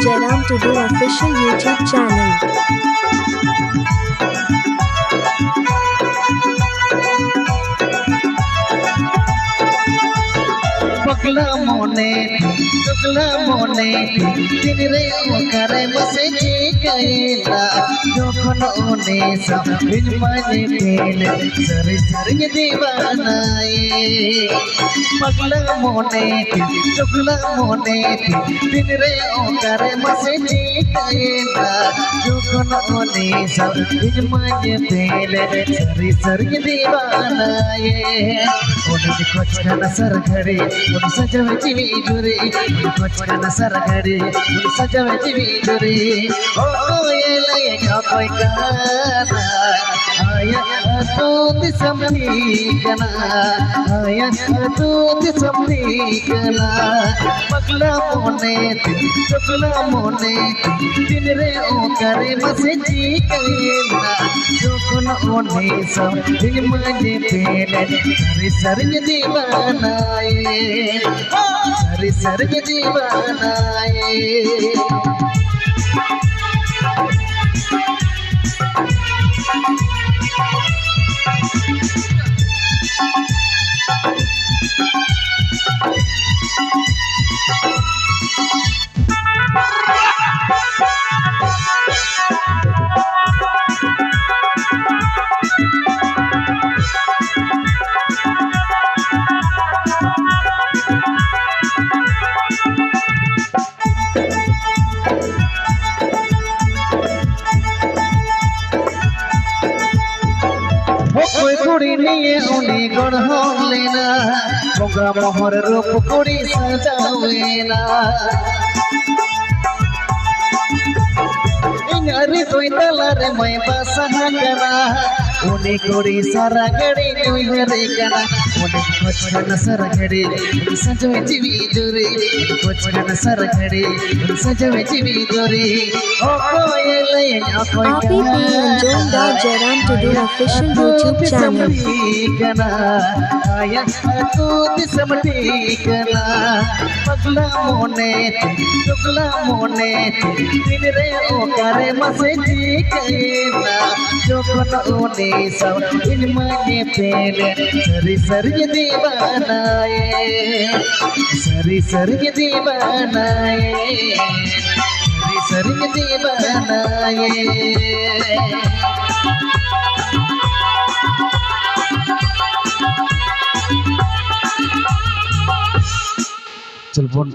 Jairam to do official YouTube channel. पगला मोने चुगला मोने दिन रे ओकरे बसे जी गईला जोखन ओने सब बिन माने पेले सरे सरे दीवानाए पगला मोने चुगला मोने दिन रे ओकरे बसे जी गईला जोखन ओने सब बिन माने पेले सरे सरे दीवानाए ओने कुछ न सर घड़े उन सजवे जीवी जुरी बचपन सर घड़ी उन सजवे जीवी जुरी ओ ये लयगा कोई गाना आया तू दिसमनी कना आया तू दिसमनी कना पगला मोने चुगला मोने दिन रे ओ करे मसे जी कईना जो कुन ओने सब दिन मजे पेले सरे सरे दीवानाए सरे सरे दीवानाए कोई कुड़ी नहीं उन्हें गढ़ लेना मोगा मोहर रूप कुड़ी सजावेना इंगरी कोई तलारे मैं बसा करा उन्हें कुड़ी सारा गड़ी कोई हरे करा उन्हें बचपन सारा गड़ी सजवे जीवी जोरी बचपन सारा गड़ी सजवे जीवी जोरी ओ कोई लयगा कोई RPP and Jairam to do official YouTube channel. आया तू दिसमती कना पगला मोने चुगला मोने दिन रे ओ करे मसे जी कईना जो कन ओने सब इन माने पेले सरी सरी दीवानाए सरी सरी दीवानाए सरी सरी दीवानाए चल फोन